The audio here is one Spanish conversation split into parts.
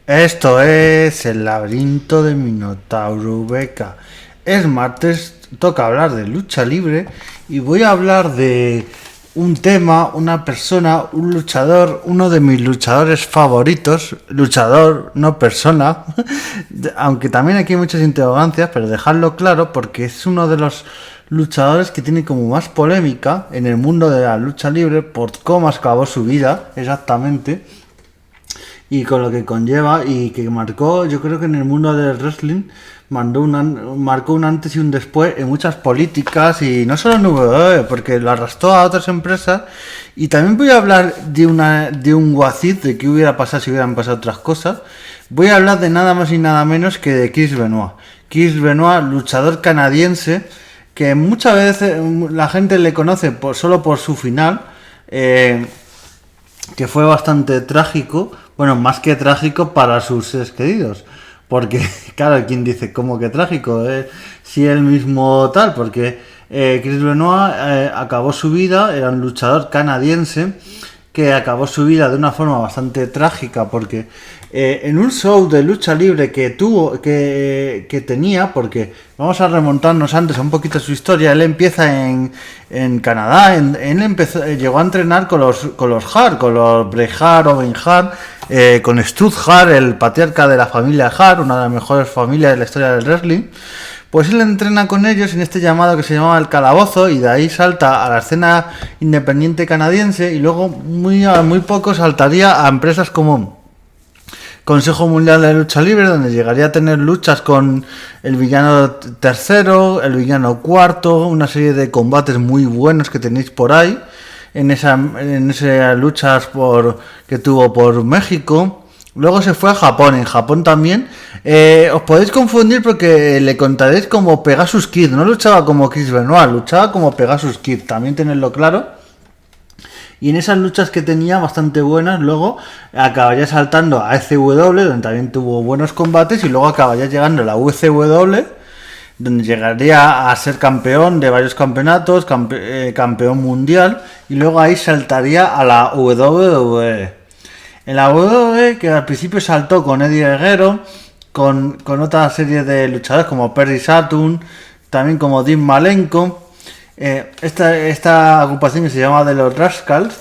Esto es el laberinto de Minotauro Beca. Es martes, toca hablar de lucha libre y voy a hablar de un tema, una persona, un luchador, uno de mis luchadores favoritos, luchador, no persona, aunque también aquí hay muchas interrogancias, pero dejarlo claro porque es uno de los luchadores que tiene como más polémica en el mundo de la lucha libre por cómo acabó su vida exactamente y con lo que conlleva y que marcó, yo creo que en el mundo del wrestling marcó un antes y un después en muchas políticas y no solo en WWE, porque lo arrastró a otras empresas. Y también voy a hablar de un guacid, de qué hubiera pasado si hubieran pasado otras cosas. Voy a hablar de nada más y nada menos que de Chris Benoit. Chris Benoit, luchador canadiense, que muchas veces la gente le conoce solo por su final, que fue bastante trágico, bueno, más que trágico para sus seres queridos, porque, claro, quien dice, ¿cómo que trágico? Si él mismo tal, porque Chris Benoit acabó su vida, era un luchador canadiense, que acabó su vida de una forma bastante trágica, porque en un show de lucha libre que tuvo, que tenía, porque vamos a remontarnos antes a un poquito su historia. Él empieza en Canadá, llegó a entrenar con los Hart, con los Bret Hart, Owen Hart, con Stu Hart, el patriarca de la familia Hart, una de las mejores familias de la historia del wrestling. Pues él entrena con ellos en este llamado que se llamaba El Calabozo, y de ahí salta a la escena independiente canadiense, y luego muy poco saltaría a empresas como Consejo Mundial de Lucha Libre, donde llegaría a tener luchas con el villano tercero, el villano cuarto, una serie de combates muy buenos que tenéis por ahí en esas luchas que tuvo por México. Luego se fue a Japón. En Japón también os podéis confundir porque le contaréis como Pegasus Kid. No luchaba como Chris Benoit, luchaba como Pegasus Kid, también tenedlo claro. Y en esas luchas que tenía bastante buenas, luego acabaría saltando a ECW, donde también tuvo buenos combates, y luego acabaría llegando a la UCW, donde llegaría a ser campeón de varios campeonatos, campeón mundial, y luego ahí saltaría a la WWE. En la WWE, que al principio saltó con Eddie Guerrero, con otra serie de luchadores como Perry Saturn, también como Dean Malenko. Esta agrupación que se llama de los Rascals,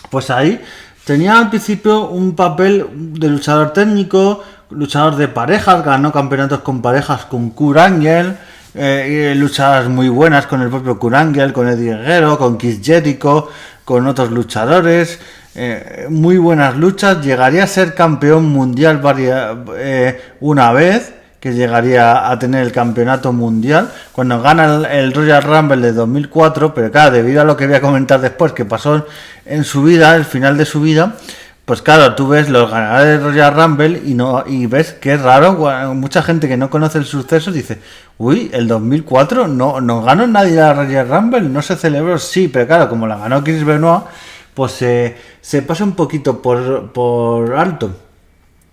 pues ahí tenía al principio un papel de luchador técnico, luchador de parejas, ganó campeonatos con parejas con Kurt Angle, luchas muy buenas con el propio Kurt Angle, con Eddie Guerrero, con Chris Jericho, con otros luchadores. Muy buenas luchas. Llegaría a ser campeón mundial una vez, que llegaría a tener el campeonato mundial cuando gana el Royal Rumble de 2004, pero claro, debido a lo que voy a comentar después, que pasó en su vida, el final de su vida, pues claro, tú ves los ganadores del Royal Rumble y ves que es raro. Mucha gente que no conoce el suceso dice, uy, el 2004 no ganó nadie la Royal Rumble, no se celebró. Sí, pero claro, como la ganó Chris Benoit, pues se pasa un poquito por alto.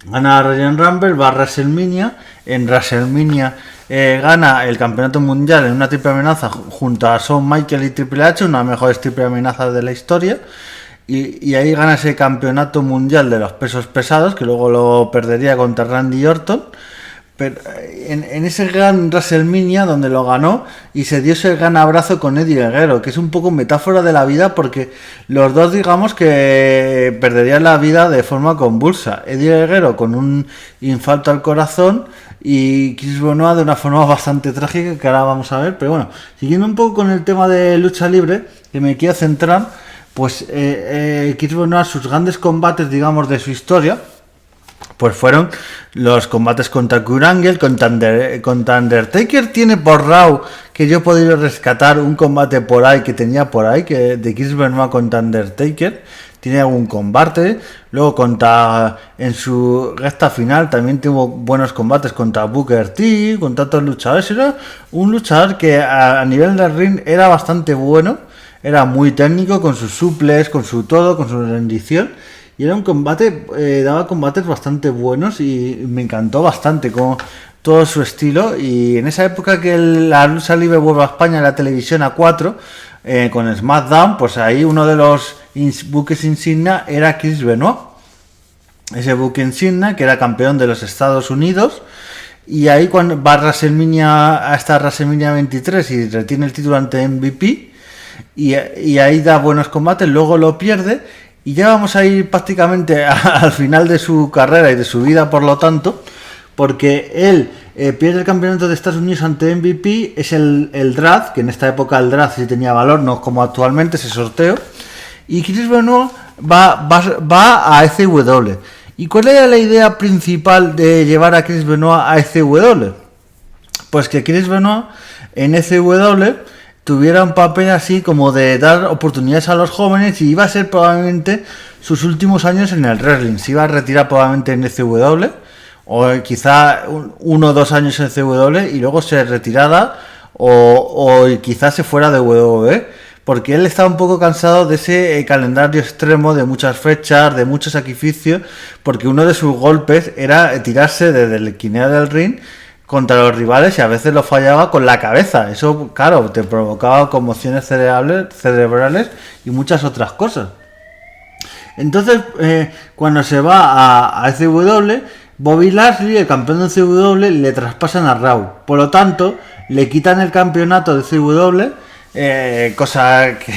Gana Royal Rumble, va a WrestleMania. En WrestleMania gana el campeonato mundial en una triple amenaza junto a Shawn Michaels y Triple H, una de las mejores triple amenazas de la historia. Y ahí gana ese campeonato mundial de los pesos pesados, que luego lo perdería contra Randy Orton. Pero en ese gran WrestleMania donde lo ganó y se dio ese gran abrazo con Eddie Guerrero, que es un poco metáfora de la vida, porque los dos, digamos, que perderían la vida de forma convulsa. Eddie Guerrero con un infarto al corazón y Chris Benoit de una forma bastante trágica, que ahora vamos a ver. Pero bueno, siguiendo un poco con el tema de lucha libre, que me quiero centrar, pues Chris Benoit, sus grandes combates, digamos, de su historia, pues fueron los combates contra Kurt Angle, contra Undertaker. Tiene por Raw, que yo he podido rescatar un combate por ahí que tenía por ahí, que de Chris Benoit contra Undertaker. Tiene algún combate. Luego en su recta final también tuvo buenos combates contra Booker T, contra otros luchadores. Era un luchador que a nivel del ring era bastante bueno. Era muy técnico con sus suples, con su todo, con su rendición. Y era un combate, daba combates bastante buenos y me encantó bastante como todo su estilo. Y en esa época que la lucha libre vuelve a España en la televisión a 4, con SmackDown, pues ahí uno de los buques insignia era Chris Benoit. ese buque insignia, que era campeón de los Estados Unidos. Y ahí cuando va a esta WrestleMania 23 y retiene el título ante MVP. Y ahí da buenos combates, luego lo pierde. Y ya vamos a ir prácticamente al final de su carrera y de su vida, por lo tanto. Porque él pierde el campeonato de Estados Unidos ante MVP, es el draft, que en esta época el draft sí tenía valor, no como actualmente ese sorteo. Y Chris Benoit va a ECW. ¿Y cuál era la idea principal de llevar a Chris Benoit a ECW? Pues que Chris Benoit en ECW tuviera un papel así como de dar oportunidades a los jóvenes, y iba a ser probablemente sus últimos años en el wrestling. Se iba a retirar probablemente en ECW, o quizá 1 o 2 años en ECW y luego se retirara, o quizás se fuera de WWE, porque él estaba un poco cansado de ese calendario extremo de muchas fechas, de mucho sacrificio, porque uno de sus golpes era tirarse desde el esquinero del ring contra los rivales, y a veces lo fallaba con la cabeza. Eso, claro, te provocaba conmociones cerebrales y muchas otras cosas. Entonces, cuando se va a ECW, Bobby Lashley, el campeón de ECW, le traspasan a Raw. Por lo tanto, le quitan el campeonato de ECW, cosa que,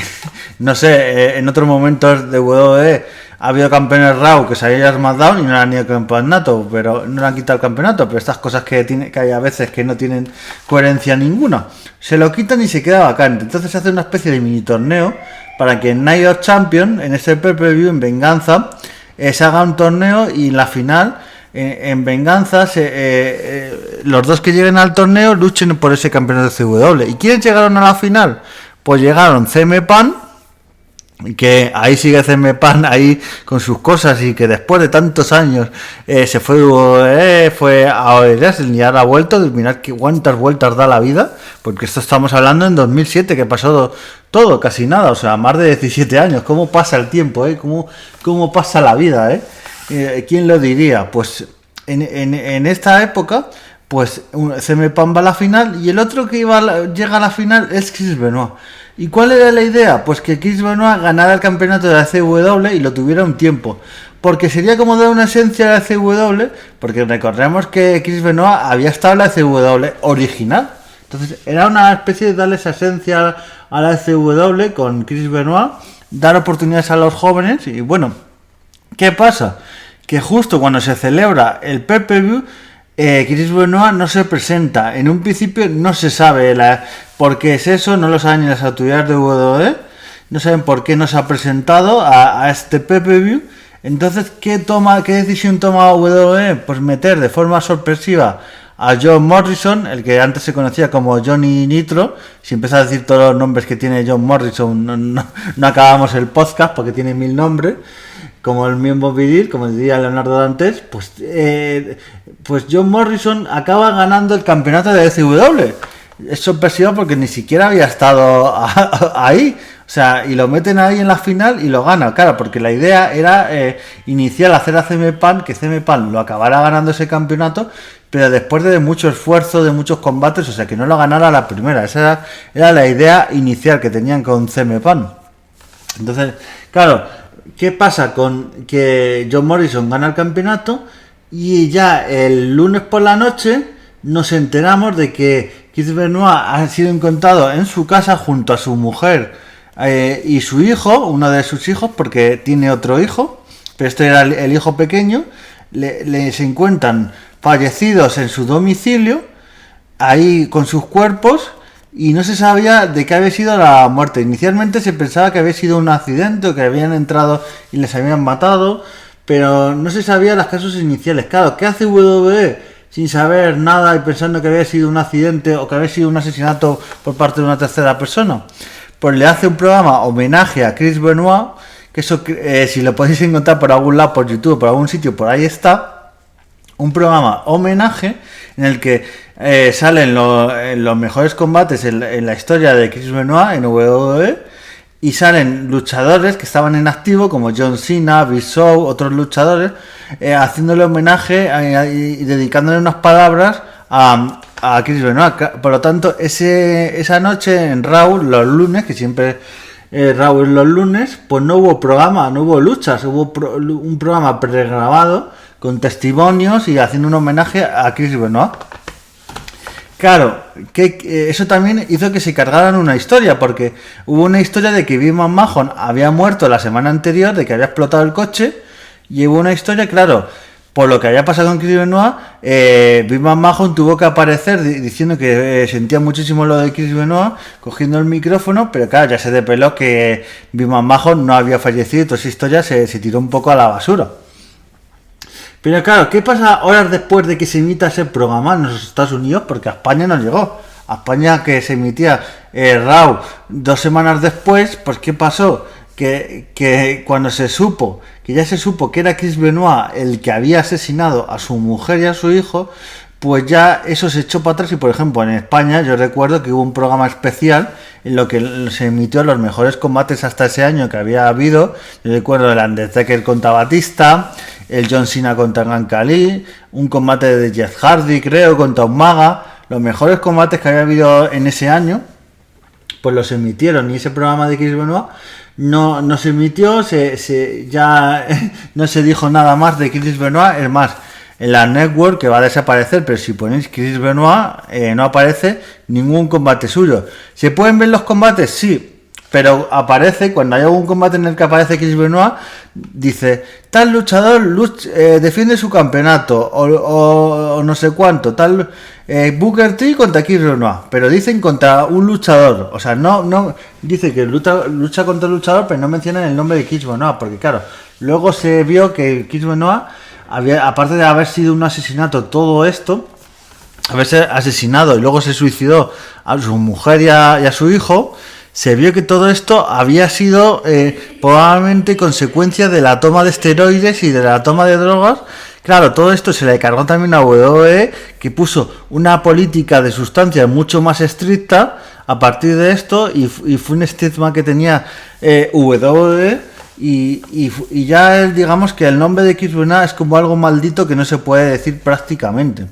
no sé, en otros momentos de WWE ha habido campeones Raw que se habían SmackDown y no le han ido el campeonato, pero no le han quitado el campeonato. Pero estas cosas que hay a veces que no tienen coherencia ninguna, se lo quitan y se queda vacante. Entonces se hace una especie de mini torneo para que en Night of Champions, en ese pay-per-view, en Venganza, se haga un torneo, y en la final, en Venganza, los dos que lleguen al torneo luchen por ese campeonato de CW. ¿Y quiénes llegaron a la final? Pues llegaron CM Punk, que ahí sigue CM Punk ahí con sus cosas, y que después de tantos años se fue a Wrestling y ahora ha vuelto. Mirad cuántas vueltas da la vida, porque esto estamos hablando en 2007, que pasó todo, casi nada, o sea, más de 17 años. ¿Cómo pasa el tiempo? ¿Cómo pasa la vida? ¿Quién lo diría? Pues en esta época, pues CM Punk va a la final, y el otro que llega a la final es Chris Benoit. ¿Y cuál era la idea? Pues que Chris Benoit ganara el campeonato de la CW y lo tuviera un tiempo, porque sería como dar una esencia a la CW, porque recordemos que Chris Benoit había estado en la CW original. Entonces era una especie de darle esa esencia a la CW con Chris Benoit, dar oportunidades a los jóvenes. Y bueno, ¿qué pasa? Que justo cuando se celebra el pay-per-view, Chris Benoit no se presenta. En un principio no se sabe por qué es eso, no lo saben ni las autoridades de WWE, no saben por qué no se ha presentado a este pay-per-view. Entonces, ¿qué decisión toma WWE? Pues meter de forma sorpresiva a John Morrison, el que antes se conocía como Johnny Nitro. Si empieza a decir todos los nombres que tiene John Morrison, no acabamos el podcast, porque tiene 1000 nombres, como el miembro viril, como diría Leonardo Dantes. Pues John Morrison acaba ganando el campeonato de ECW. Es sorpresivo porque ni siquiera había estado ahí. O sea, y lo meten ahí en la final y lo gana. Claro, porque la idea era inicial hacer a CM Punk, que CM Punk lo acabara ganando ese campeonato, pero después de mucho esfuerzo, de muchos combates, o sea, que no lo ganara a la primera. Esa era la idea inicial que tenían con CM Punk. Entonces, claro, ¿qué pasa con que John Morrison gana el campeonato? Y ya el lunes por la noche nos enteramos de que Chris Benoit ha sido encontrado en su casa junto a su mujer y su hijo, uno de sus hijos, porque tiene otro hijo, pero este era el hijo pequeño. Se encuentran fallecidos en su domicilio, ahí con sus cuerpos, y no se sabía de qué había sido la muerte. Inicialmente se pensaba que había sido un accidente, o que habían entrado y les habían matado, pero no se sabía las causas iniciales. Claro, ¿qué hace WWE sin saber nada y pensando que había sido un accidente o que había sido un asesinato por parte de una tercera persona? Pues le hace un programa homenaje a Chris Benoit, que eso, si lo podéis encontrar por algún lado, por YouTube, por algún sitio, por ahí está, un programa homenaje en el que salen los mejores combates en la historia de Chris Benoit en WWE, y salen luchadores que estaban en activo como John Cena, Big Show, otros luchadores, haciéndole homenaje y dedicándole unas palabras a Chris Benoit. Por lo tanto, esa noche en Raw, los lunes, que siempre Raw los lunes, pues no hubo programa, no hubo luchas, hubo un programa pregrabado con testimonios y haciendo un homenaje a Chris Benoit. Claro, que eso también hizo que se cargaran una historia, porque hubo una historia de que Vince McMahon había muerto la semana anterior, de que había explotado el coche, y hubo una historia, claro, por lo que había pasado con Chris Benoit, Vince McMahon tuvo que aparecer diciendo que sentía muchísimo lo de Chris Benoit, cogiendo el micrófono, pero claro, ya se depeló que Vince McMahon no había fallecido y toda esa historia se tiró un poco a la basura. Pero claro, ¿qué pasa horas después de que se emita ese programa en los Estados Unidos? Porque a España no llegó. A España, que se emitía Raw 2 semanas después, pues ¿qué pasó? Que cuando se supo, que ya se supo que era Chris Benoit el que había asesinado a su mujer y a su hijo, pues ya eso se echó para atrás. Y por ejemplo en España yo recuerdo que hubo un programa especial en lo que se emitió los mejores combates hasta ese año que había habido. Yo recuerdo el Undertaker contra Batista, el John Cena contra Gran Khali, un combate de Jeff Hardy creo contra Umaga. Los mejores combates que había habido en ese año pues los emitieron, y ese programa de Chris Benoit no se emitió, ya no se dijo nada más de Chris Benoit. Es más, en la network, que va a desaparecer, pero si ponéis Chris Benoit no aparece ningún combate suyo. ¿Se pueden ver los combates? Sí, pero aparece, cuando hay algún combate en el que aparece Chris Benoit, dice, tal luchador defiende su campeonato, o no sé cuánto, tal Booker T contra Chris Benoit, pero dicen contra un luchador, o sea, no dice que lucha contra el luchador, pero no mencionan el nombre de Chris Benoit, porque claro, luego se vio que Chris Benoit había, aparte de haber sido un asesinato, todo esto, haberse asesinado y luego se suicidó a su mujer y a su hijo, se vio que todo esto había sido probablemente consecuencia de la toma de esteroides y de la toma de drogas. Claro, todo esto se le cargó también a WWE, que puso una política de sustancias mucho más estricta a partir de esto, y fue un estigma que tenía WWE, y ya digamos que el nombre de Chris Benoit es como algo maldito que no se puede decir prácticamente.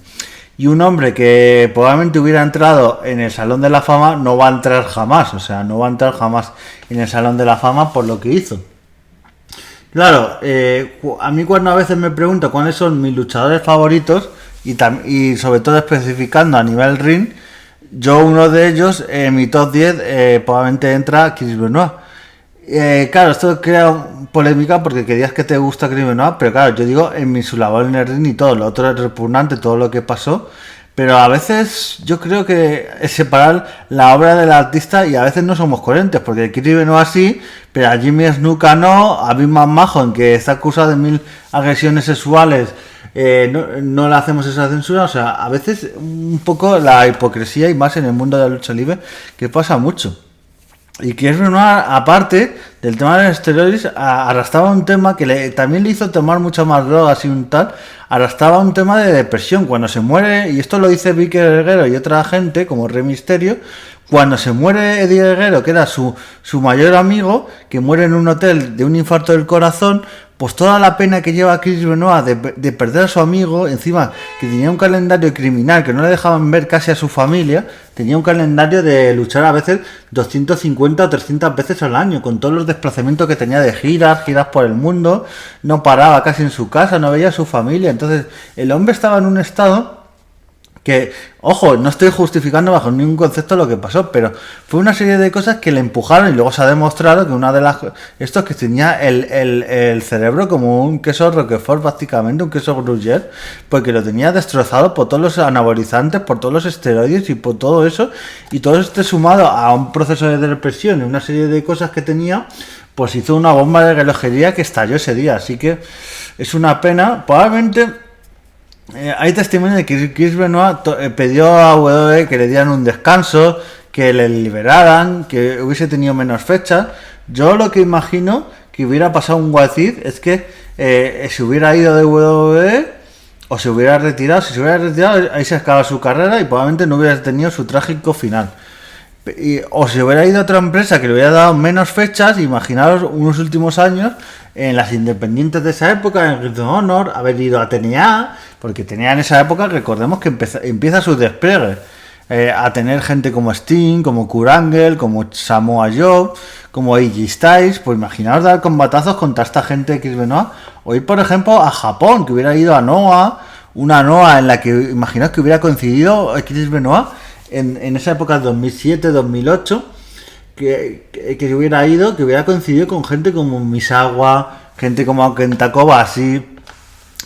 Y un hombre que probablemente hubiera entrado en el Salón de la Fama no va a entrar jamás, o sea, no va a entrar jamás en el Salón de la Fama por lo que hizo. Claro, a mí cuando a veces me pregunto cuáles son mis luchadores favoritos, y sobre todo especificando a nivel ring, yo uno de ellos, mi top 10, probablemente entra Chris Benoit. Claro, esto crea polémica porque querías que te gusta Chris Benoit, pero claro, yo digo en su labor en el ring y todo, lo otro es repugnante, todo lo que pasó, pero a veces yo creo que es separar la obra del artista, y a veces no somos coherentes, porque Chris Benoit sí, pero a Jimmy Snuka no, a Vince McMahon, que está acusado de 1000 agresiones sexuales, no le hacemos esa censura. O sea, a veces un poco la hipocresía, y más en el mundo de la lucha libre, que pasa mucho. Y que es Benoit, aparte del tema de los esteroides, arrastraba un tema que también le hizo tomar muchas más drogas y un tal, arrastraba un tema de depresión. Cuando se muere, y esto lo dice Vicky Guerrero y otra gente como Rey Mysterio, cuando se muere Eddie Guerrero, que era su mayor amigo, que muere en un hotel de un infarto del corazón, pues toda la pena que lleva Chris Benoit de perder a su amigo, encima que tenía un calendario criminal que no le dejaban ver casi a su familia, tenía un calendario de luchar a veces 250 o 300 veces al año, con todos los desplazamientos que tenía de giras por el mundo, no paraba casi en su casa, no veía a su familia. Entonces el hombre estaba en un estado que, ojo, no estoy justificando bajo ningún concepto lo que pasó, pero fue una serie de cosas que le empujaron, y luego se ha demostrado que una de las... Esto es que tenía el cerebro como un queso Roquefort, prácticamente, un queso Gruyère, porque lo tenía destrozado por todos los anabolizantes, por todos los esteroides y por todo eso, y todo esto sumado a un proceso de depresión y una serie de cosas que tenía, pues hizo una bomba de relojería que estalló ese día. Así que es una pena, probablemente... hay testimonio de que Chris Benoit pidió a WWE que le dieran un descanso, que le liberaran, que hubiese tenido menos fechas. Yo lo que imagino que hubiera pasado un What If es que se hubiera ido de WWE o se hubiera retirado. Si se hubiera retirado, ahí se acaba su carrera y probablemente no hubiera tenido su trágico final. O si hubiera ido a otra empresa que le hubiera dado menos fechas, imaginaros unos últimos años en las independientes de esa época, en Ring of Honor, haber ido a TNA, porque TNA en esa época, recordemos que empieza su despliegue. a tener gente como Sting, como Kurt Angle, como Samoa Joe, como AJ Styles. Pues imaginaos dar combatazos contra esta gente de Chris Benoit, o ir por ejemplo a Japón, que hubiera ido a Noah, una Noah en la que imaginaos que hubiera coincidido Chris Benoit en esa época 2007-2008, que se hubiera ido, que hubiera coincidido con gente como Misawa, gente como Kenta Kobashi,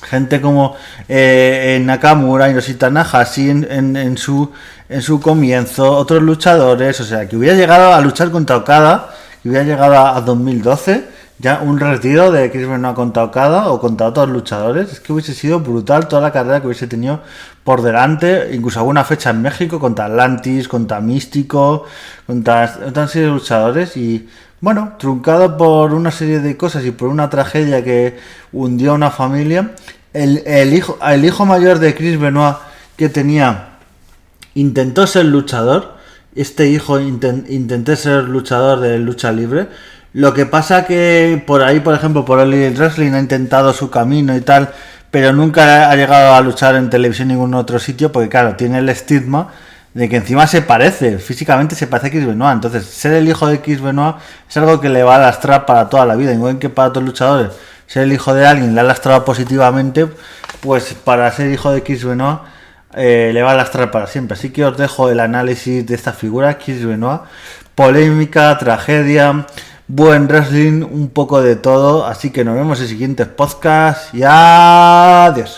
gente como Nakamura, Hiroshi Tanahashi en su comienzo, otros luchadores, o sea, que hubiera llegado a luchar contra Okada, que hubiera llegado a 2012, ya un retiro de Chris Benoit contra Okada o contra otros luchadores. Es que hubiese sido brutal toda la carrera que hubiese tenido por delante, incluso alguna fecha en México contra Atlantis, contra Místico, contra otra serie de luchadores. Y bueno, truncado por una serie de cosas y por una tragedia que hundió a una familia, el hijo mayor de Chris Benoit, que intentó ser luchador. Este hijo intenté ser luchador de lucha libre. Lo que pasa que por ahí, por ejemplo, por el wrestling ha intentado su camino y tal, pero nunca ha llegado a luchar en televisión en ningún otro sitio, porque claro, tiene el estigma de que encima se parece, físicamente se parece a Chris Benoit. Entonces, ser el hijo de Chris Benoit es algo que le va a lastrar para toda la vida. Igual que para otros luchadores, ser el hijo de alguien le ha lastrado positivamente, pues para ser hijo de Chris Benoit le va a lastrar para siempre. Así que os dejo el análisis de esta figura, Chris Benoit. Polémica, tragedia, buen wrestling, un poco de todo. Así que nos vemos en siguientes podcasts y adiós.